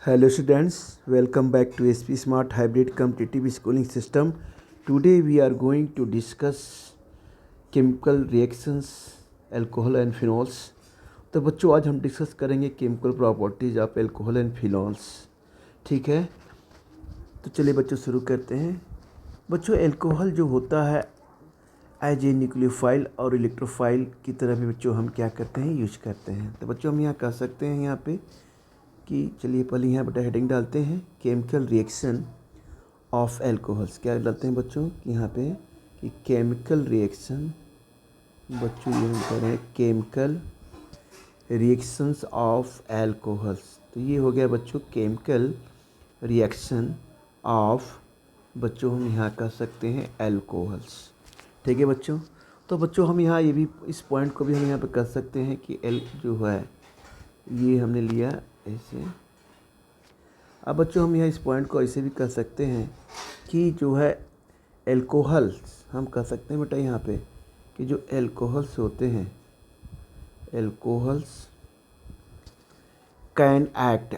Hello students, welcome back to SP Smart Hybrid Competitive Schooling System. Today we are going to discuss chemical reactions, alcohol and phenols. तो बच्चों आज हम discuss करेंगे chemical properties of alcohol and phenols. ठीक है, तो चलिए बच्चों शुरू करते हैं। बच्चों एल्कोहल जो होता है एज ए न्यूक्लियोफाइल और इलेक्ट्रोफाइल की तरह भी बच्चों हम क्या करते हैं, यूज करते हैं। तो बच्चों हम यहाँ कह सकते हैं यहाँ पे कि चलिए पहले यहाँ बेटा हेडिंग डालते हैं केमिकल रिएक्शन ऑफ एल्कोहल्स। क्या डालते हैं बच्चों कि यहाँ पे कि केमिकल रिएक्शन, बच्चों ये हम कह रहे हैं केमिकल रिएक्शंस ऑफ एल्कोहल्स। तो ये हो गया बच्चों केमिकल रिएक्शन ऑफ, बच्चों हम यहाँ कह सकते हैं एल्कोहल्स। ठीक है बच्चों, तो बच्चों हम यहाँ ये भी इस पॉइंट को भी हम यहाँ पे कह सकते हैं कि एल जो है ये हमने लिया ऐसे। अब बच्चों हम यहाँ इस पॉइंट को ऐसे भी कह सकते हैं कि जो है एल्कोहल्स, हम कह सकते हैं बेटा यहाँ पे कि जो एल्कोहल्स होते हैं, alcohols can act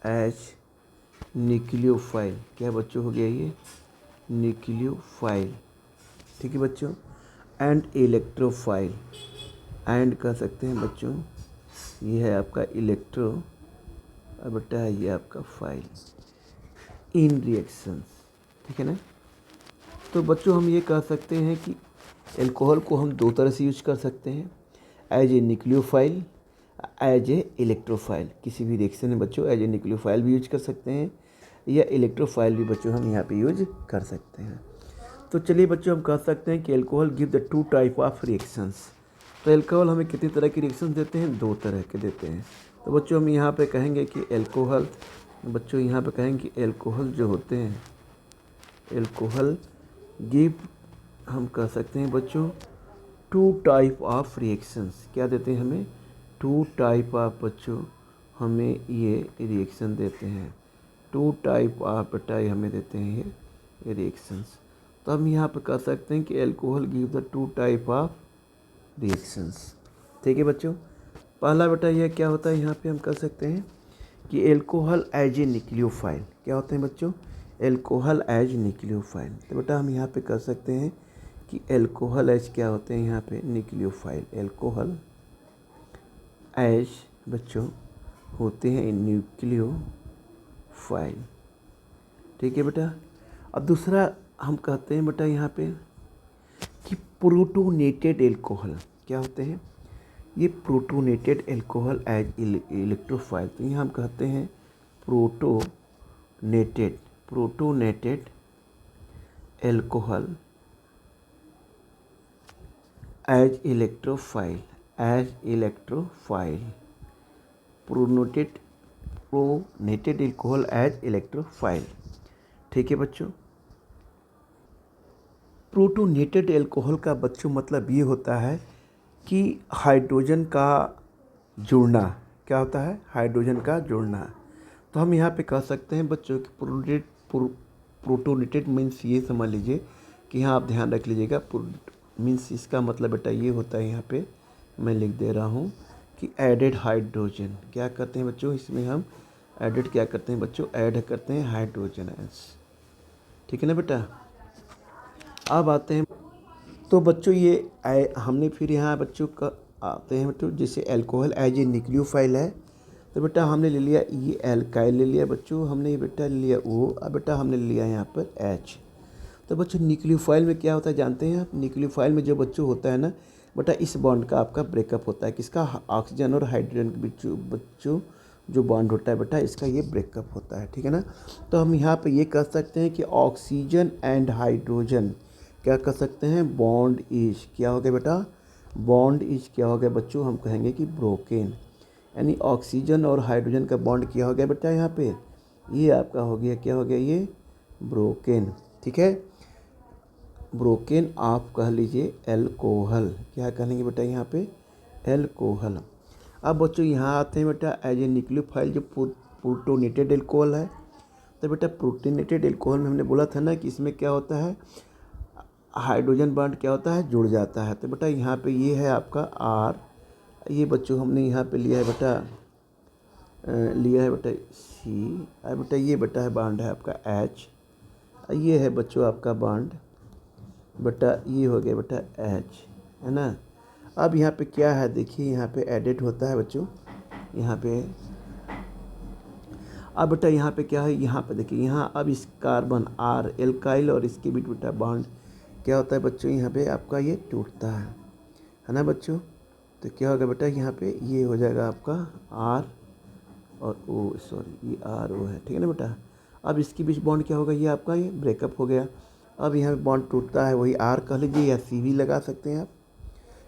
as nucleophile. क्या बच्चों हो गया ये न्यूक्लियोफाइल। ठीक है बच्चों, एंड इलेक्ट्रोफाइल, एंड कह सकते हैं बच्चों ये है आपका इलेक्ट्रो और बेटा है ये आपका फाइल इन रिएक्शंस। ठीक है ना। तो बच्चों हम ये कह सकते हैं कि एल्कोहल को हम दो तरह से यूज कर सकते हैं, as a nucleophile, as a electrophile. किसी भी रिएक्शन में बच्चों एज ए न्यूक्लियोफाइल भी यूज कर सकते हैं या इलेक्ट्रोफाइल भी बच्चों हम यहाँ पे यूज कर सकते हैं। तो चलिए बच्चों हम कह सकते हैं कि alcohol give the two type of reactions. तो एल्कोहल हमें कितनी तरह की रिएक्शन देते हैं, दो तरह के देते हैं। तो बच्चों हम यहाँ पे कहेंगे कि एल्कोहल, बच्चों यहाँ पे कहेंगे कि एल्कोहल जो होते हैं, एल्कोहल गिव, हम कह सकते हैं बच्चों टू टाइप ऑफ रिएक्शंस। क्या देते हैं हमें, टू टाइप ऑफ, बच्चों हमें ये रिएक्शन देते हैं, टू टाइप ऑफ बेटा हमें देते हैं ये रिएक्शंस। तो हम यहाँ पे कह सकते हैं कि alcohol give the two type of reactions. ठीक है बच्चों, पहला बेटा यह क्या होता है, यहाँ पे हम कह सकते हैं कि एल्कोहल एज ए न्यूक्लियोफाइल। क्या होते हैं बच्चों, एल्कोहल एज न्यूक्लियोफाइल। तो बेटा हम यहाँ पे कह सकते हैं कि एल्कोहल एज क्या होते हैं यहाँ पे न्यूक्लियोफाइल। एल्कोहल एज बच्चों होते हैं न्यूक्लियोफाइल। ठीक है बेटा। अब दूसरा हम कहते हैं बेटा यहाँ पे कि प्रोटोनेटेड एल्कोहल। क्या होते हैं ये प्रोटोनेटेड एल्कोहल एज इलेक्ट्रोफाइल। तो यहाँ हम कहते हैं protonated alcohol as electrophile, protonated alcohol as electrophile. ठीक है बच्चों, प्रोटोनेटेड एल्कोहल का बच्चों मतलब ये होता है कि हाइड्रोजन का जुड़ना। क्या होता है, हाइड्रोजन का जुड़ना। तो हम यहाँ पे कह सकते हैं बच्चों कि प्रोटोनेटेड मीन्स ये समझ लीजिए कि यहाँ आप ध्यान रख लीजिएगा, मीन्स इसका मतलब बेटा ये होता है, यहाँ पे मैं लिख दे रहा हूँ कि एडेड हाइड्रोजन। क्या करते हैं बच्चों, इसमें हम एडेड क्या करते हैं बच्चों, ऐड करते हैं हाइड्रोजन आयंस। ठीक है ना बेटा। अब आते हैं तो बच्चों ये हमने फिर यहाँ बच्चों का आते हैं बच्चों, जैसे एल्कोहल एज ए न्यूक्लियोफाइल है। तो बेटा हमने ले लिया ये एल्काइल ले लिया बच्चों, हमने ये बेटा ले लिया ओ, अब बेटा हमने ले लिया यहाँ पर एच। तो बच्चों न्यूक्लियोफाइल में क्या होता है जानते हैं आप, न्यूक्लियोफाइल में जो बच्चों होता है ना बेटा, इस बॉन्ड का आपका ब्रेकअप होता है। किसका, ऑक्सीजन और हाइड्रोजन के बीच बच्चों जो बॉन्ड होता है बेटा, इसका ये ब्रेकअप होता है। ठीक है ना। तो हम यहाँ पे ये कह सकते हैं कि ऑक्सीजन एंड हाइड्रोजन क्या कर सकते हैं, बॉन्ड इज, क्या हो गया बेटा, बॉन्ड इज क्या हो गया बच्चों, हम कहेंगे कि ब्रोकन। यानी ऑक्सीजन और हाइड्रोजन का बॉन्ड क्या हो गया बेटा, यहाँ पे ये आपका हो गया, क्या हो गया ये ब्रोकन। ठीक है, ब्रोकन आप कह लीजिए एल्कोहल। क्या कह लेंगे बेटा यहाँ पे, एल्कोहल। अब बच्चों यहाँ आते हैं बेटा एज ए न्यूक्लियोफाइल जो प्रोटोनेटेड एल्कोहल है। तो बेटा प्रोटोनेटेड एल्कोहल में हमने बोला था ना कि इसमें क्या होता है, हाइड्रोजन बॉन्ड क्या होता है, जुड़ जाता है। तो बेटा यहाँ पे ये है आपका आर ये बच्चों हमने यहाँ पे लिया है बेटा, लिया है बेटा सी। अब बेटा ये बेटा है बॉन्ड है आपका एच, ये है बच्चों आपका बॉन्ड बेटा, ये हो गया बेटा एच, है ना। अब यहाँ पे क्या है देखिए, यहाँ पे एडिट होता है बच्चों, यहाँ पे। अब बेटा यहाँ पे क्या है, यहाँ पे देखिए, यहाँ अब इस कार्बन आर एल्काइल और इसके बीच बेटा बॉन्ड क्या होता है बच्चों, यहाँ पे आपका ये टूटता है ना बच्चों। तो क्या होगा बेटा, यहाँ पे ये हो जाएगा आपका आर और ओ, सॉरी ये आर ओ है, ठीक है ना बेटा। अब इसके बीच बॉन्ड क्या होगा, ये आपका ये ब्रेकअप हो गया। अब यहाँ पे बॉन्ड टूटता है, वही आर कह लीजिए या सी भी लगा सकते हैं आप,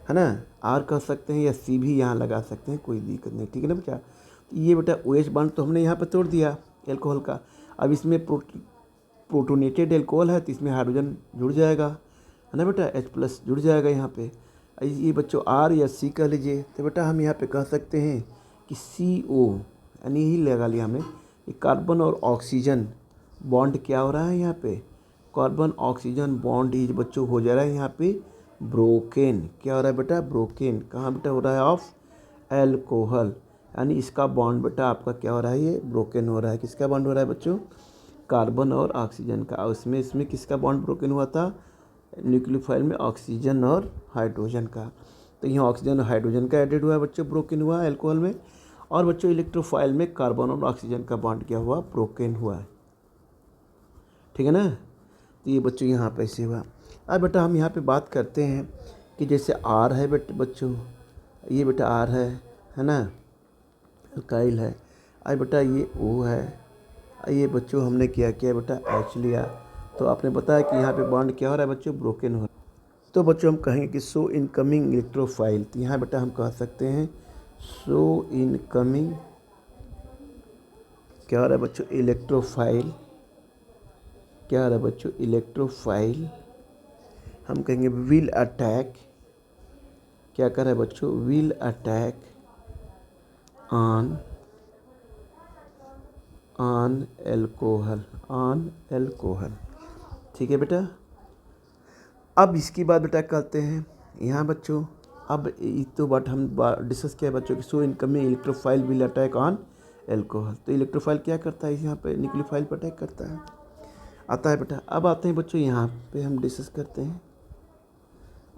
है ना। आर कह सकते हैं या सी भी यहाँ लगा सकते हैं, कोई दिक्कत नहीं, ठीक है ना बेटा। तो ये बेटा ओ एच बॉन्ड तो हमने यहाँ पे तोड़ दिया एल्कोहल का। अब इसमें प्रोटोनेटेड एल्कोहल है तो इसमें हाइड्रोजन जुड़ जाएगा, है ना बेटा, H+ जुड़ जाएगा यहाँ पे। ये बच्चों आर या सी कह लीजिए, तो बेटा हम यहाँ पे कह सकते हैं कि CO, यानी ही लगा लिया हमने, ये कार्बन और ऑक्सीजन बॉन्ड क्या हो रहा है यहाँ पे, कार्बन ऑक्सीजन बॉन्ड ही बच्चों हो जा रहा है यहाँ पे ब्रोकेन। क्या हो रहा है बेटा, ब्रोकेन। कहाँ बेटा हो रहा है, ऑफ एल्कोहल, यानी इसका बॉन्ड बेटा आपका क्या हो रहा है, ये ब्रोकन हो रहा है। किसका बॉन्ड हो रहा है बच्चों, कार्बन और ऑक्सीजन का। उसमें इसमें किसका बॉन्ड ब्रोकन हुआ था, न्यूक्लियोफाइल में ऑक्सीजन और हाइड्रोजन का। तो यहाँ ऑक्सीजन और हाइड्रोजन का एडेड हुआ है बच्चों, ब्रोकन हुआ है एल्कोहल में। और बच्चों इलेक्ट्रोफाइल में कार्बन और ऑक्सीजन का बॉन्ड क्या हुआ, ब्रोकन हुआ है, ठीक है ना। तो ये बच्चों यहाँ पे ऐसे हुआ। अब बेटा हम यहाँ पे बात करते हैं कि जैसे आर है बेटा बच्चों, ये बेटा आर है ना, अल्काइल है। अब बेटा ये ओ है, ये बच्चों हमने क्या किया बेटा, एच लिया। तो आपने बताया कि यहाँ पे बॉन्ड क्या हो रहा है बच्चों, ब्रोकन हो रहा है। तो बच्चों हम कहेंगे कि सो इनकमिंग इलेक्ट्रोफाइल, तो यहाँ बेटा हम कह सकते हैं सो इनकमिंग क्या हो रहा है बच्चों, इलेक्ट्रोफाइल। क्या हो रहा है बच्चों, इलेक्ट्रोफाइल। हम कहेंगे विल अटैक, क्या कर रहा है बच्चों, will attack on alcohol, on alcohol, ठीक है बेटा। अब इसकी बात बेटा करते हैं यहाँ बच्चों। अब ये तो बात हम डिस्कस किया बच्चों कि so incoming electrophile will attack on alcohol. तो इलेक्ट्रोफाइल क्या करता है, यहाँ पे न्यूक्लियोफाइल पर अटैक करता है, आता है बेटा। अब आते हैं बच्चों यहाँ पे हम डिस्कस करते हैं।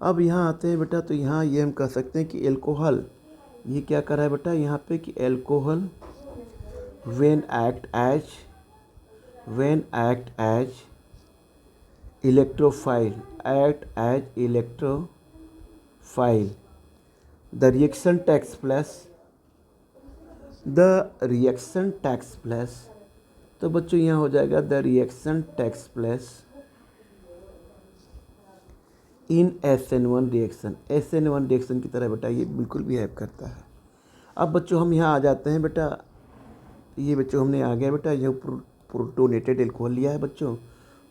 अब यहाँ आते हैं बेटा, तो यहाँ ये हम कह सकते हैं कि एल्कोहल ये क्या कर रहा है बेटा यहाँ पे, कि alcohol when act as electrophile, act as electrophile, the reaction takes place, तो बच्चों यहाँ हो जाएगा the reaction takes place in SN1 reaction, SN1 reaction की तरह बेटा ये बिल्कुल बिहेव करता है। अब बच्चों हम यहाँ आ जाते हैं बेटा, ये बच्चों हमने आ गया बेटा, ये प्रोटोनेटेड एल्कोहल लिया है बच्चों।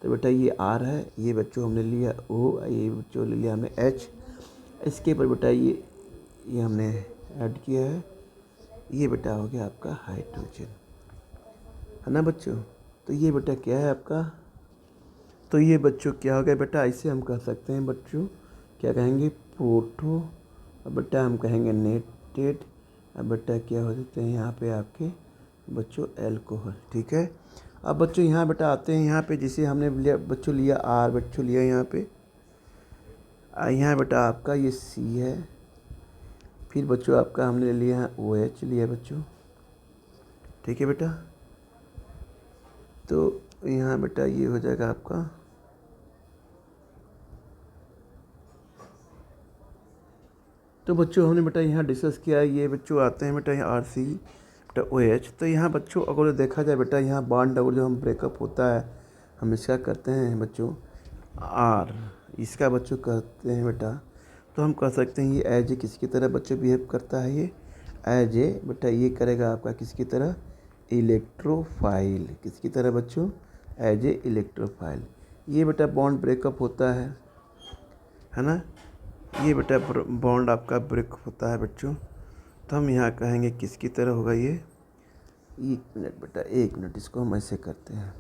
तो बेटा ये आर है, ये बच्चों हमने लिया ओ, ये बच्चों ले लिया हमने एच। इसके ऊपर बेटा ये हमने ऐड किया है, ये बेटा हो गया आपका हाइड्रोजन, है ना बच्चों। तो ये बेटा क्या है आपका, तो ये बच्चों क्या हो गया बेटा, ऐसे हम कह सकते हैं बच्चों, क्या कहेंगे, प्रोटो, अब बेटा हम कहेंगे नेटेड, अब बेटा क्या हो जाते हैं यहाँ पे आपके बच्चों एल्कोहल, ठीक है। अब बच्चों यहाँ बेटा आते हैं, यहाँ पे जिसे हमने लिया बच्चों, लिया आर बच्चों लिया यहाँ पे, यहाँ बेटा आपका ये सी है, फिर बच्चों आपका हमने लिया है ओ एच लिया बच्चों, ठीक है बेटा। तो यहाँ बेटा ये हो जाएगा आपका, तो बच्चों हमने बेटा यहाँ डिस्कस किया, ये बच्चों आते हैं बेटा यहाँ आर सी बेटा ओ एच। तो यहाँ बच्चों अगर देखा जाए बेटा, यहाँ बॉन्ड अगर जो हम ब्रेकअप होता है हम इसका करते हैं बच्चों आर, इसका बच्चों करते हैं बेटा, तो हम कह सकते हैं ये एज ए किसकी तरह बच्चों बिहेव करता है, ये एज ए बेटा ये करेगा आपका किसकी तरह, इलेक्ट्रोफाइल, किसकी तरह बच्चों, एज ए इलेक्ट्रोफाइल। ये बेटा बॉन्ड ब्रेकअप होता है ना, ये बेटा बॉन्ड आपका ब्रेक होता है बच्चों। तो हम यहाँ कहेंगे किसकी तरह होगा ये, एक मिनट बेटा, एक मिनट, इसको हम ऐसे करते हैं,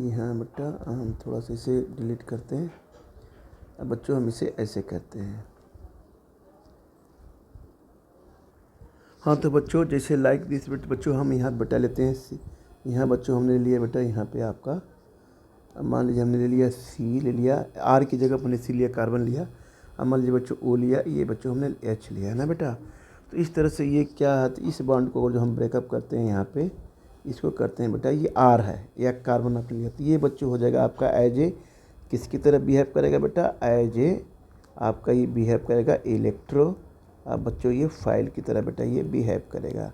यहाँ बेटा हम थोड़ा सा इसे डिलीट करते हैं। अब बच्चों हम इसे ऐसे करते हैं, हाँ तो बच्चों जैसे लाइक दिस बच्चों हम यहाँ बता लेते हैं यहाँ बच्चों हमने लिया बेटा यहाँ पे आपका मान लीजिए हमने ले लिया सी ले लिया, आर की जगह हमने सी लिया, कार्बन लिया। अब मान लीजिए बच्चों ओ लिया, ये बच्चों हमने एच लिया है ना बेटा। तो इस तरह से ये क्या है, तो इस बॉन्ड को जो हम ब्रेकअप करते हैं यहाँ पे इसको करते हैं बेटा, ये आर है या कार्बन आपने लिया, तो ये बच्चों हो जाएगा आपका एज ए किसकी तरह बिहेव करेगा बेटा, एज ए आपका ये बिहेव करेगा इलेक्ट्रो। अब बच्चों ये फाइल की तरह बेटा ये बिहेव करेगा।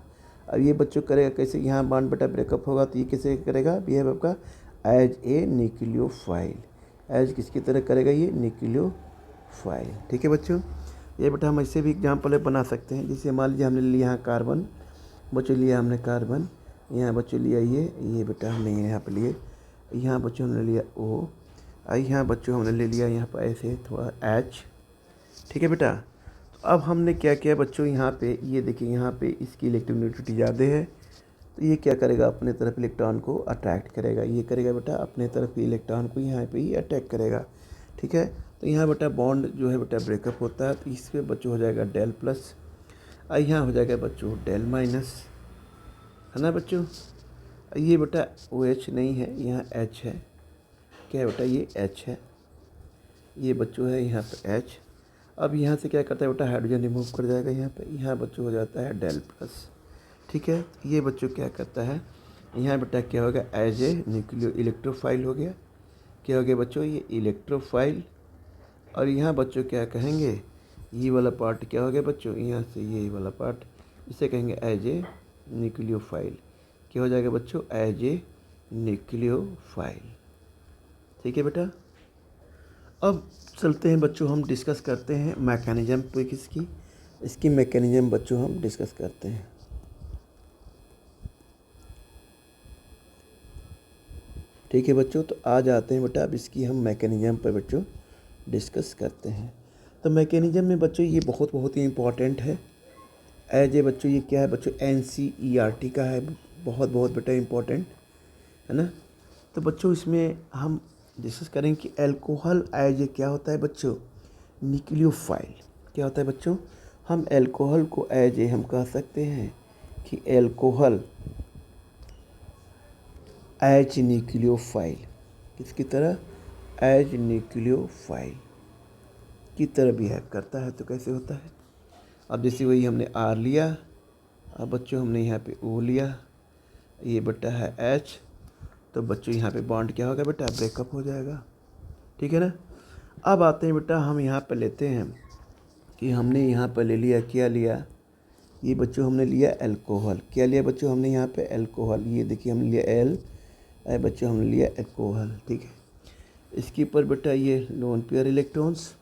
अब ये बच्चों करेगा कैसे, यहाँ बॉन्ड बेटा ब्रेकअप होगा तो ये कैसे करेगा बिहेव आपका एज ए न्यूक्लियोफाइल, एज किसकी तरह करेगा ये न्यूक्लियोफाइल। ठीक है बच्चों, ये बेटा हम ऐसे भी एग्जाम्पल बना सकते हैं। जैसे मान लीजिए हमने लिया यहाँ कार्बन, बच्चों लिया हमने कार्बन, यहाँ बच्चों लिया ये बेटा हमने यहाँ पे लिए, यहाँ बच्चों हमने लिया ओ, यहाँ बच्चों हमने ले लिया यहाँ पर ऐसे थोड़ा एच। ठीक है बेटा, तो अब हमने क्या किया बच्चों, यहाँ पे ये देखिए यहाँ पे इसकी इलेक्ट्रोनेगेटिविटी ज़्यादा है, तो ये क्या करेगा अपने तरफ इलेक्ट्रॉन को अट्रैक्ट करेगा, ये करेगा बेटा अपने तरफ इलेक्ट्रॉन को यहाँ पे ही अटैक करेगा। ठीक है, तो यहाँ बेटा बॉन्ड जो है बेटा ब्रेकअप होता है, तो इस पर बच्चों हो जाएगा डेल प्लस, और यहाँ हो जाएगा बच्चों डेल माइनस, है ना बच्चों। ये बेटा ओ एच नहीं है, यहाँ एच है, क्या है बेटा ये एच है, ये बच्चों है यहाँ पे एच। अब यहाँ से क्या करता है बेटा हाइड्रोजन रिमूव कर जाएगा यहाँ पे, यहाँ बच्चों हो जाता है डेल प्लस। ठीक है, ये बच्चों क्या करता है, यहाँ बेटा क्या होगा एज ए न्यूक्लियो इलेक्ट्रोफाइल हो गया, क्या हो गया बच्चों ये इलेक्ट्रोफाइल। और यहाँ बच्चों क्या कहेंगे, ये वाला पार्ट क्या हो गया बच्चों, यहाँ से ये वाला पार्ट इसे कहेंगे एज ए न्यूक्लियोफाइल, क्या हो जाएगा बच्चों एज ए न्यूक्लियोफाइल। ठीक है बेटा, अब चलते हैं बच्चों हम डिस्कस करते हैं मैकेनिज्म पे, इसकी मैकेनिज्म बच्चों हम डिस्कस करते हैं। ठीक है बच्चों, तो आ जाते हैं बेटा अब इसकी हम मैकेनिज्म पर बच्चों डिस्कस करते हैं। तो मैकेनिज्म में बच्चों ये बहुत ही इम्पॉर्टेंट है, एज ए बच्चों ये क्या है बच्चों NCERT का है, बहुत बेटा इम्पॉर्टेंट है ना। तो बच्चों इसमें हम डिस्कस करेंगे कि एल्कोहल एज ए क्या होता है बच्चों न्यूक्लियोफाइल, क्या होता है बच्चों, हम एल्कोहल को एज ए हम कह सकते हैं कि एल्कोहल एज न्यूक्लियोफाइल, किसकी तरह एज न्यूक्लियोफाइल की तरह बिहेव करता है। तो कैसे होता है, अब जैसे वही हमने आर लिया, अब बच्चों हमने यहाँ पे ओ लिया, ये बेटा है एच, तो बच्चों यहाँ पे बॉन्ड क्या होगा बेटा ब्रेकअप हो जाएगा। ठीक है ना। अब आते हैं बेटा हम यहाँ पे लेते हैं कि हमने यहाँ पर ले लिया, क्या लिया, ये बच्चों हमने लिया एल्कोहल, क्या लिया बच्चों हमने यहाँ पे एल्कोहल, ये देखिए हमने लिया एल, बच्चों हमने लिया एल्कोहल। ठीक है, इसके ऊपर बेटा ये लोन पेयर इलेक्ट्रॉन्स।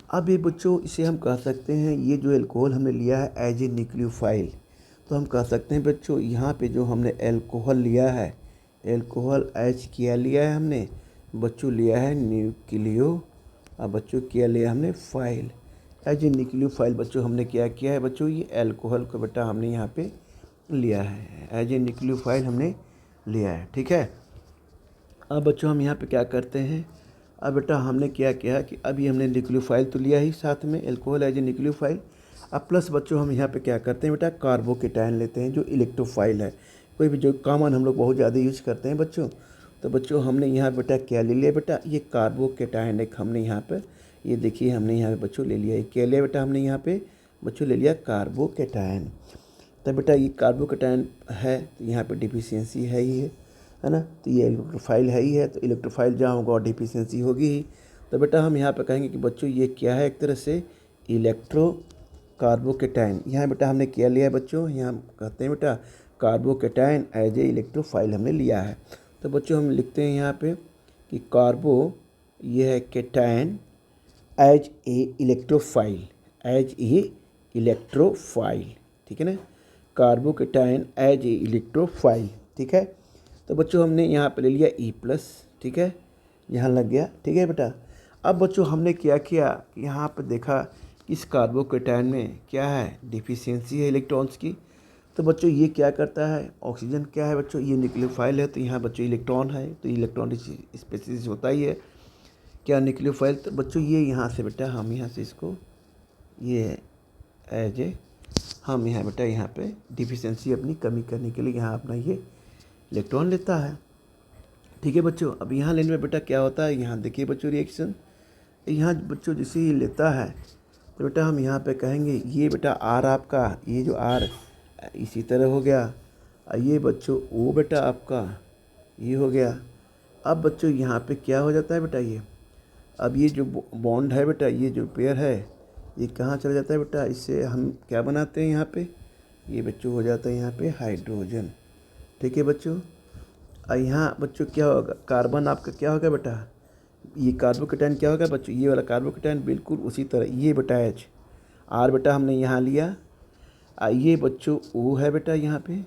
अब ये बच्चों इसे हम कह सकते हैं, ये जो एल्कोहल हमने लिया है एज ए न्यूक्लियोफाइल, तो हम कह सकते हैं बच्चों यहाँ पे जो हमने एल्कोहल लिया है, एल्कोहल एच क्या लिया है हमने बच्चों लिया है न्यूक्लियो, अब बच्चों क्या लिया हमने फाइल, एज ए न्यूक्लियोफाइल बच्चों हमने क्या किया है बच्चों ये एल्कोहल को बेटा हमने यहाँ पे लिया है, एज ए न्यूक्लियोफाइल हमने लिया है। ठीक है, अब बच्चों हम यहाँ पे क्या करते हैं, अब बेटा हमने क्या किया कि अभी हमने न्यूक्लियोफाइल तो लिया ही साथ में एल्कोहल एज ए न्यूक्लियोफाइल, अब प्लस बच्चों हम यहाँ पे क्या करते हैं बेटा कार्बोकेटायन लेते हैं जो इलेक्ट्रोफाइल है, कोई भी जो कॉमन हम लोग बहुत ज़्यादा यूज करते हैं बच्चों। तो बच्चों हमने यहाँ बेटा क्या ले लिया बेटा ये कार्बोकेटायन एक हमने यहाँ पर, ये देखिए हमने यहाँ पे बच्चों ले लिया, क्या लिया बेटा हमने यहाँ पे बच्चों ले लिया कार्बोकेटायन। तो बेटा ये कार्बोकेटायन है तो यहाँ पे डिफिशियंसी है ही है ना, तो ये इलेक्ट्रोफाइल है ही है, तो इलेक्ट्रोफाइल जहाँ होगा और डिफिशियंसी होगी ही। तो बेटा हम यहाँ पे कहेंगे कि बच्चों ये क्या है एक तरह से इलेक्ट्रो कार्बोकेटायन, यहाँ बेटा हमने क्या लिया है बच्चों, यहाँ कहते हैं बेटा कार्बोकेटायन एज ए इलेक्ट्रोफाइल हमने लिया है। तो बच्चों हम लिखते हैं यहाँ पे कि कार्बो ये है cation as a electrophile, as a electrophile. ठीक है ना, कार्बोकेटायन एज ए इलेक्ट्रोफाइल। ठीक है, तो बच्चों हमने यहाँ पे ले लिया E+, ठीक है, यहाँ लग गया। ठीक है बेटा, अब बच्चों हमने क्या किया, यहाँ पे देखा इस कार्बोकेटायन में क्या है डिफिशियंसी है इलेक्ट्रॉन्स की, तो बच्चों ये क्या करता है ऑक्सीजन क्या है बच्चों ये न्यूक्लियोफाइल है, तो यहाँ बच्चों इलेक्ट्रॉन है, तो इलेक्ट्रॉन स्पेसिस होता ही है क्या न्यूक्लियोफाइल। तो बच्चों ये यहाँ से बेटा हम यहाँ से इसको ये एज ए हम यहाँ बेटा यहाँ पे डिफिशियंसी अपनी कमी करने के लिए यहाँ अपना ये इलेक्ट्रॉन लेता है। ठीक है बच्चों, अब यहाँ लेने में बेटा क्या होता है, यहाँ देखिए बच्चों रिएक्शन, यहाँ बच्चों जैसे ही लेता है तो बेटा हम यहाँ पे कहेंगे ये बेटा आर आपका, ये जो आर इसी तरह हो गया, और ये बच्चों ओ बेटा आपका ये हो गया। अब बच्चों यहाँ पे क्या हो जाता है बेटा, ये अब ये जो बॉन्ड है बेटा, ये जो पेयर है ये कहाँ चला जाता है बेटा, इससे हम क्या बनाते हैं यहाँ पे, ये बच्चों हो जाता है यहाँ पे हाइड्रोजन। ठीक है बच्चों, और यहाँ बच्चों क्या होगा, कार्बन आपका क्या होगा बेटा, ये कार्बोकेटाइन क्या होगा बच्चों, ये वाला कार्बोकेटाइन बिल्कुल उसी तरह, ये बेटा एच आर बेटा हमने यहाँ लिया, ये बच्चों ओ है बेटा यहाँ पे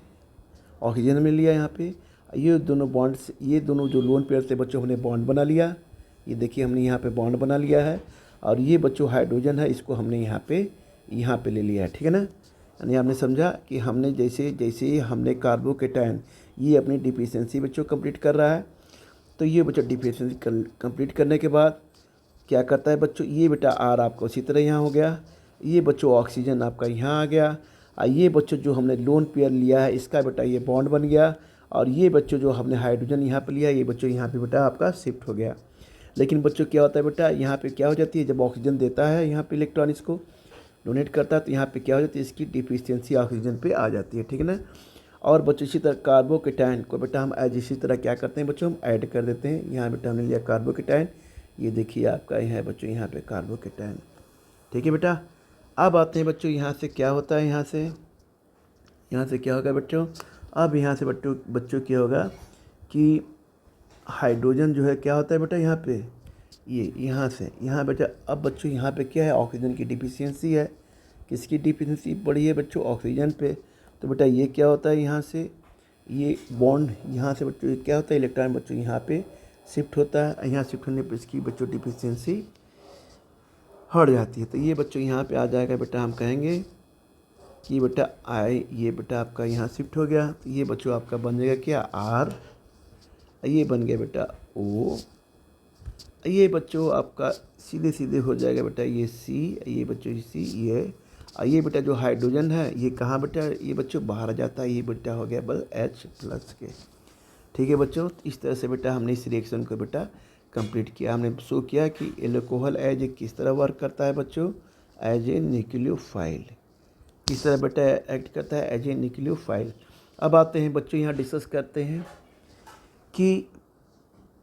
ऑक्सीजन में लिया, यहाँ पे ये दोनों बॉन्ड्स, ये दोनों जो लोन पेयर थे बच्चों हमने बॉन्ड बना लिया, ये देखिए हमने यहाँ पे बॉन्ड बना लिया है, और ये बच्चों हाइड्रोजन है, इसको हमने यहाँ पे ले लिया है। ठीक है ना, यानी आपने समझा कि हमने जैसे जैसे हमने कार्बोकेटाइन ये अपनी डिफिशियंसी बच्चों कंप्लीट कर रहा है, तो ये बच्चा डिफिशियंसी कंप्लीट करने के बाद क्या करता है बच्चों, ये बेटा आर आपका उसी तरह यहाँ हो गया, ये बच्चों ऑक्सीजन आपका यहाँ आ गया, और ये बच्चों जो हमने लोन पेयर लिया है इसका बेटा ये बॉन्ड बन गया, और ये बच्चों जो हमने हाइड्रोजन यहाँ पे लिया ये बच्चों यहाँ पे बेटा आपका शिफ्ट हो गया। लेकिन बच्चों क्या होता है बेटा, यहाँ पे क्या हो जाती है, जब ऑक्सीजन देता है यहाँ पे इलेक्ट्रॉन इसको डोनेट करता है तो यहाँ पे क्या हो जाती है, इसकी डिफिशियंसी ऑक्सीजन पे आ जाती है। ठीक है ना, और बच्चों इसी तरह कार्बोकेटाइन को बेटा हम एज इसी तरह क्या करते हैं बच्चों, हम ऐड कर देते हैं। यहाँ बेटा हमने लिया कार्बोकेटाइन, ये देखिए आपका यहाँ है बच्चों यहाँ पे कार्बोकेटाइन। ठीक है बेटा, अब आते हैं बच्चों यहाँ से क्या होता है, यहाँ से क्या होगा बच्चों, अब यहाँ से बच्चों क्या होगा कि हाइड्रोजन जो है क्या होता है बेटा यहाँ पे, ये यहाँ बेटा, अब बच्चों यहाँ पे क्या है, ऑक्सीजन की डिफिशियंसी है, किसकी डिफिशियंसी बढ़ी है बच्चों, ऑक्सीजन पे, तो बेटा ये क्या होता है, यहाँ से ये बॉन्ड यहाँ से बच्चों क्या होता है, इलेक्ट्रॉन बच्चों यहाँ पे शिफ्ट होता है, यहाँ शिफ्ट होने पर इसकी बच्चों डिफिशियंसी हट जाती है। तो ये बच्चों यहाँ पे आ जाएगा बेटा, हम कहेंगे कि बेटा आई, ये बेटा आपका यहाँ शिफ्ट हो गया, तो ये बच्चों आपका बन जाएगा क्या आर, ये बन गया बेटा ओ, ये बच्चों आपका सीधे सीधे हो जाएगा बेटा ये सी, ये बच्चों सी ये बेटा जो हाइड्रोजन है ये कहाँ बेटा, ये बच्चों बाहर आ जाता है, ये बेटा हो गया बल H प्लस के। ठीक है बच्चों, इस तरह से बेटा हमने इस रिएक्शन को बेटा कंप्लीट किया, हमने शो किया कि एल्कोहल एज ए किस तरह वर्क करता है बच्चों, एज ए न्यूक्लियोफाइल, किस तरह बेटा एक्ट करता है एज ए न्यूक्लियोफाइल। अब आते हैं बच्चों यहाँ डिस्कस करते हैं कि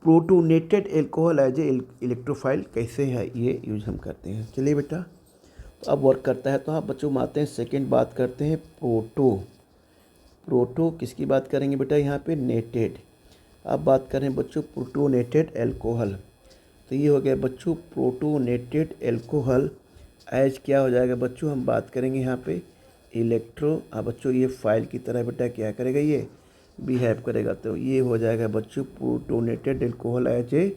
protonated alcohol as a electrophile कैसे है, ये यूज हम करते हैं। चलिए बेटा, तो अब वर्क करता है, तो आप बच्चों में आते हैं सेकेंड, बात करते हैं प्रोटो किसकी बात करेंगे बेटा, यहाँ पे नेटेड। अब बात करें बच्चों प्रोटोनेटेड एल्कोहल, तो ये हो गया बच्चों प्रोटोनेटेड एल्कोहल एज क्या हो जाएगा बच्चों, हम बात करेंगे यहाँ पे इलेक्ट्रो, बच्चों ये फाइल की तरह बेटा क्या करेगा, ये बिहेव करेगा, तो ये हो जाएगा बच्चों protonated alcohol as a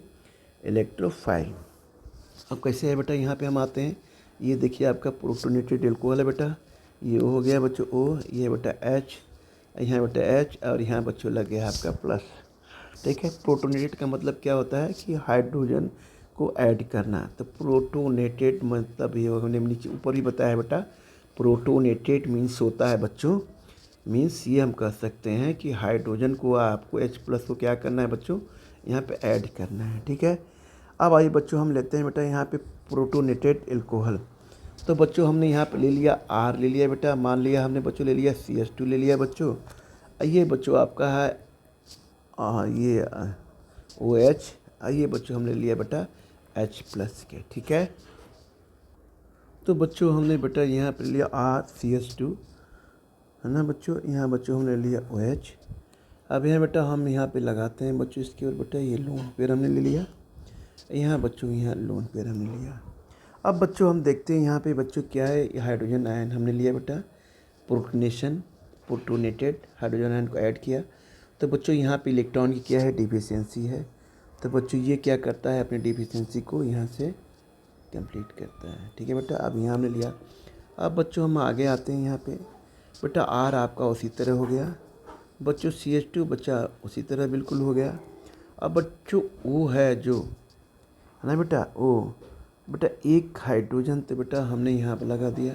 electrophile. अब कैसे है बेटा, यहाँ पे हम आते हैं, ये देखिए आपका प्रोटोनेटेड एल्कोहल है बेटा, ये ओ हो गया बच्चों ओ, ये बेटा एच, यहाँ बेटा एच, और यहाँ बच्चों लग गया आपका प्लस। ठीक है, प्रोटोनेटेड का मतलब क्या होता है कि हाइड्रोजन को ऐड करना, तो प्रोटोनेटेड मतलब ये हमने नीचे ऊपर ही बताया बेटा, प्रोटोनेटेड मीन्स होता है बच्चों, मीन्स ये हम कह सकते हैं कि हाइड्रोजन को आपको H प्लस को क्या करना है बच्चों, यहाँ पे ऐड करना है। ठीक है, अब आइए बच्चों हम लेते हैं बेटा यहाँ पे प्रोटोनेटेड एल्कोहल, तो बच्चों हमने यहाँ पे ले लिया R ले लिया बेटा, मान लिया हमने बच्चों ले लिया CH2 ले लिया बच्चों, ये बच्चों आपका है ये OH, ये बच्चों हमने लिया बेटा H प्लस के। ठीक है, तो बच्चों हमने बेटा यहाँ पे लिया RCH2 है ना बच्चों, यहाँ बच्चों हमने लिया OH। अब यहाँ बेटा हम यहाँ पे लगाते हैं बच्चों इसके, और बेटा ये लोन पेयर हमने ले लिया, यहाँ बच्चों यहाँ लोन पेयर हमने लिया। अब बच्चों हम देखते हैं यहाँ पे बच्चों क्या है, हाइड्रोजन आयन हमने लिया बेटा, प्रोटोनेटेड हाइड्रोजन आयन को ऐड किया, तो बच्चों यहाँ पे इलेक्ट्रॉन की क्या है डिफिशियंसी है, तो बच्चों ये क्या करता है अपनी डिफिशियंसी को यहाँ से कंप्लीट करता है। ठीक है बेटा, अब यहाँ हमने लिया। अब बच्चों हम आगे आते हैं, यहाँ पे बेटा R आपका उसी तरह हो गया बच्चों, CH2 बच्चा उसी तरह बिल्कुल हो गया। अब बच्चों O है जो है ना बेटा, O बेटा एक हाइड्रोजन तो बेटा हमने यहाँ पर लगा दिया,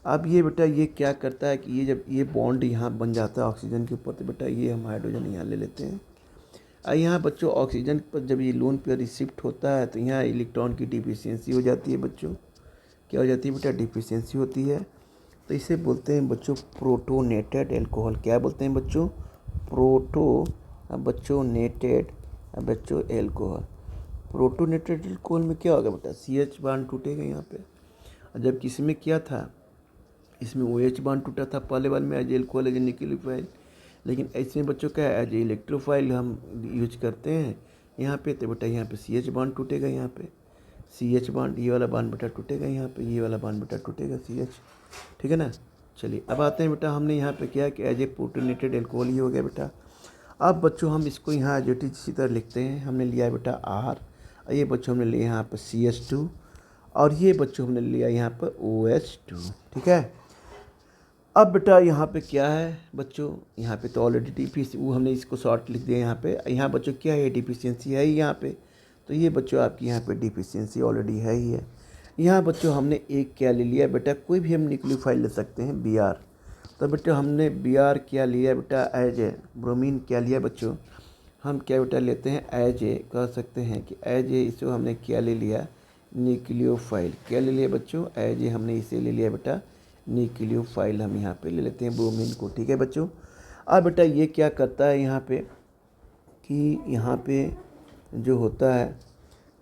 अब ये बेटा ये क्या करता है कि ये जब ये बॉन्ड यहाँ बन जाता है ऑक्सीजन के ऊपर, तो बेटा ये हम हाइड्रोजन यहाँ ले लेते हैं। और यहाँ बच्चों ऑक्सीजन पर जब ये लोन पेयर शिफ्ट होता है तो यहाँ इलेक्ट्रॉन की डिफिशियंसी हो जाती है बच्चों। क्या हो जाती है बेटा? डिफिशियंसी होती है। तो इसे बोलते हैं बच्चों प्रोटोनेटेड एल्कोहल। क्या बोलते हैं बच्चों? नेटेड बच्चों एल्कोहल। प्रोटोनेटेड एल्कोहल में क्या होगा बेटा? CH बांड टूटेगा यहाँ पे। और जब किसी में क्या था, इसमें OH बांड टूटा था पहले वाले में एज एल्कोहल एज न्यूक्लियोफाइल, लेकिन इसमें बच्चों क्या है एज इलेक्ट्रोफाइल हम यूज करते हैं यहाँ पे। तो बेटा यहाँ पे CH बांड टूटेगा, यहाँ पे CH बांड, ये वाला बांड बेटा टूटेगा यहाँ पे, ये वाला बांड बेटा टूटेगा CH, ठीक है ना। चलिए अब आते हैं बेटा, हमने यहाँ पे क्या कि एज ए प्रोटोनेटेड एल्कोहल ही हो गया बेटा। अब बच्चों हम इसको यहाँ एज इट इज इसी तरह लिखते हैं। हमने लिया है बेटा R, और ये बच्चों हमने लिया यहाँ पर CH2, और ये बच्चों हमने लिया यहाँ पर OH2, ठीक है। अब बेटा यहाँ पे क्या है बच्चों? यहाँ पे तो ऑलरेडी डिफिशियंसी, वो हमने इसको शॉर्ट लिख दिया यहाँ पे। यहाँ बच्चों क्या है? डिफिशियंसी है ही यहाँ पे। तो ये बच्चों आपकी यहाँ पे डिफिशियंसी ऑलरेडी है ही है। यहाँ बच्चों हमने एक क्या ले लिया बेटा? कोई भी हम न्यूक्लियोफाइल ले सकते हैं, Br। तो बेटा हमने Br क्या लिया बेटा? एज ए ब्रोमीन क्या लिया बच्चों? हम क्या बेटा लेते हैं? एज ए, कह सकते हैं कि एज ए इसको हमने क्या ले लिया? न्यूक्लियोफाइल। क्या ले लिया बच्चों? एज ए हमने इसे ले लिया बेटा न्यूक्लियोफाइल। हम यहाँ पे ले लेते हैं ब्रोमीन को, ठीक है बच्चों। अब बेटा ये क्या करता है यहाँ पे कि यहाँ पे जो होता है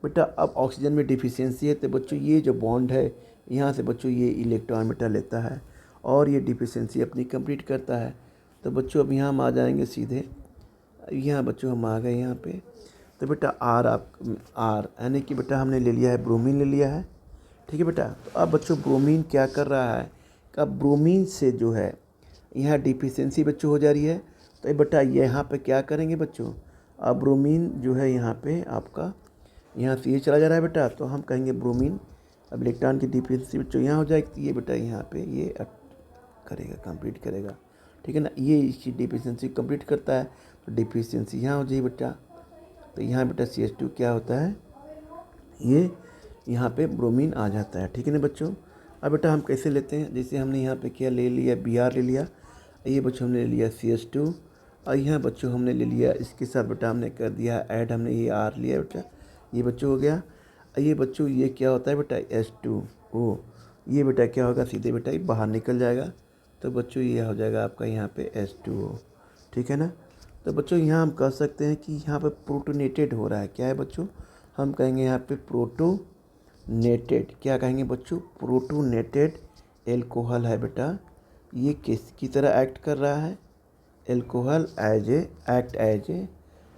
बेटा, अब ऑक्सीजन में डिफिशियंसी है तो बच्चों ये जो बॉन्ड है यहाँ से बच्चों ये इलेक्ट्रॉन बेटा लेता है और ये डिफिशियंसी अपनी कंप्लीट करता है। तो बच्चों अब यहाँ हम आ जाएंगे सीधे, यहाँ बच्चों हम आ गए यहाँ पे। तो बेटा R यानी कि बेटा हमने ले लिया है ब्रोमीन, ले लिया है, ठीक है बेटा। तो अब बच्चों ब्रोमीन क्या कर रहा है? का ब्रोमीन से जो है यहाँ डिफिशियंसी बच्चों हो जा रही है। तो बेटा यहाँ पे क्या करेंगे बच्चों? अब ब्रोमीन जो है यहाँ पे आपका यहाँ से ये चला जा रहा है बेटा, तो हम कहेंगे ब्रोमीन। अब इलेक्ट्रॉन की डिफिशियंसी बच्चों यहाँ हो जाएगी, तो ये बेटा यहाँ पे ये करेगा, कंप्लीट करेगा, ठीक है ना। ये इसकी डिफिशियंसी कंप्लीट करता है, तो डिफिशियंसी यहाँ हो जाएगी बेटा। तो यहाँ बेटा CH2 क्या होता है? ये यहाँ पे ब्रोमीन आ जाता है, ठीक है ना बच्चों। अब बेटा हम कैसे लेते हैं? जैसे हमने यहाँ पे क्या ले लिया? Br ले लिया, ये बच्चों हमने ले लिया CH2, और यहाँ बच्चों हमने ले लिया इसके साथ बेटा हमने कर दिया ऐड, हमने ये R लिया बेटा, ये बच्चों हो गया। ये बच्चों ये क्या होता है बेटा? H2O। ये बेटा क्या होगा? सीधे बेटा ये बाहर निकल जाएगा, तो बच्चों ये हो जाएगा आपका यहाँ पे H2O, ठीक है ना। तो बच्चों यहाँ हम कह सकते हैं कि यहाँ पे प्रोटोनेटेड हो रहा है। क्या है बच्चों? हम कहेंगे यहाँ पे प्रोटोनेटेड। क्या कहेंगे बच्चों? प्रोटोनेटेड एल्कोहल है बेटा। ये किसकी तरह एक्ट कर रहा है? एल्कोहल एक्ट एज ए,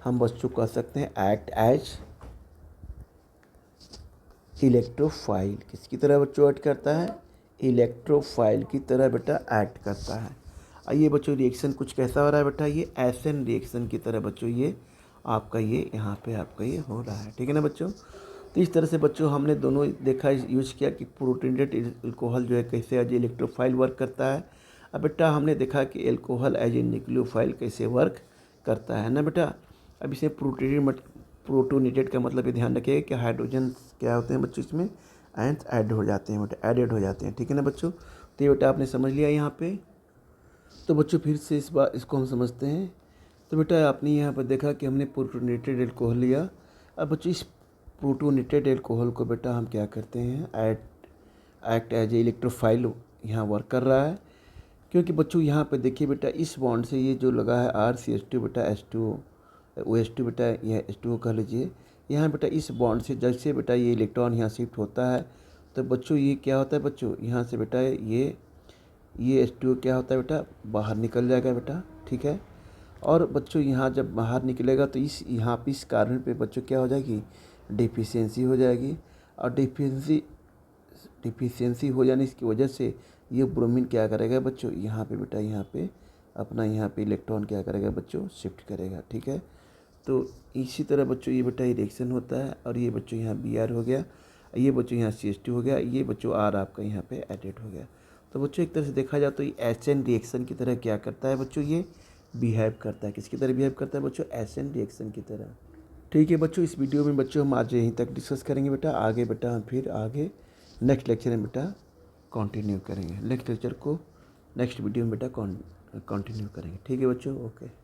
हम बच्चों कह सकते हैं एक्ट एज इलेक्ट्रोफाइल। किसकी तरह बच्चों एक्ट करता है? इलेक्ट्रोफाइल की तरह बेटा एक्ट करता है। आइए बच्चों रिएक्शन कुछ कैसा हो रहा है बेटा? ये एसएन रिएक्शन की तरह बच्चों ये आपका ये यहाँ पे आपका ये हो रहा है, ठीक है ना बच्चों। तो इस तरह से बच्चों हमने दोनों देखा, यूज किया कि प्रोटोनेटेड एल्कोहल जो है कैसे एज इलेक्ट्रोफाइल वर्क करता है। अब बेटा हमने देखा कि एल्कोहल एज ए न्यूक्लियोफाइल कैसे वर्क करता है ना बेटा। अब इसे प्रोटोनेटेड का मतलब ये ध्यान रखिएगा कि हाइड्रोजन क्या होते हैं बच्चों इसमें आयंस ऐड हो जाते हैं बेटा, एडेड हो जाते हैं, ठीक है ना बच्चों। तो ये बेटा आपने समझ लिया यहाँ पे। तो बच्चों फिर से इसको हम समझते हैं। तो बेटा आपने यहाँ पर देखा कि हमने प्रोटोनेटेड एल्कोहल लिया। अब बच्चों इस प्रोटोनेटेड एल्कोहल को बेटा हम क्या करते हैं? एक्ट एज ए इलेक्ट्रोफाइल यहाँ वर्क कर रहा है, क्योंकि बच्चों यहाँ पे देखिए बेटा इस बॉन्ड से ये जो लगा है RCH2 बेटा H2O, OH2 बेटा यह H2O कह लीजिए। यहाँ बेटा इस बॉन्ड से जैसे बेटा ये इलेक्ट्रॉन यहाँ शिफ्ट होता है, तो बच्चों ये क्या होता है बच्चों? यहाँ से बेटा ये H2O क्या होता है बेटा? बाहर निकल जाएगा बेटा, ठीक है। और बच्चों यहाँ जब बाहर निकलेगा तो इस कारण पे बच्चों क्या हो जाएगी? डिफिशियंसी हो जाएगी। और डिफिशियंसी हो जाने की वजह से ये ब्रोमीन क्या करेगा बच्चों? यहाँ पे बेटा यहाँ पे अपना यहाँ पे इलेक्ट्रॉन क्या करेगा बच्चों? शिफ्ट करेगा, ठीक है। तो इसी तरह बच्चों ये बेटा ये रिएक्शन होता है, और ये बच्चों यहाँ Br हो गया, ये बच्चों यहाँ CH2 हो गया, ये बच्चों R आपका यहाँ पे एडेड हो गया। तो बच्चों एक तरह से देखा जाए तो ये एसएन रिएक्शन की तरह क्या करता है बच्चों? ये बिहेव करता है। किसकी तरह बिहेव करता है बच्चों? एसएन रिएक्शन की तरह, ठीक है बच्चों। इस वीडियो में बच्चों हम आज यहीं तक डिस्कस करेंगे बेटा। आगे बेटा हम फिर आगे नेक्स्ट लेक्चर में बेटा कंटिन्यू करेंगे। नेक्स्ट लेक्चर को नेक्स्ट वीडियो में बेटा कंटिन्यू करेंगे। ठीक है बच्चों, ओके।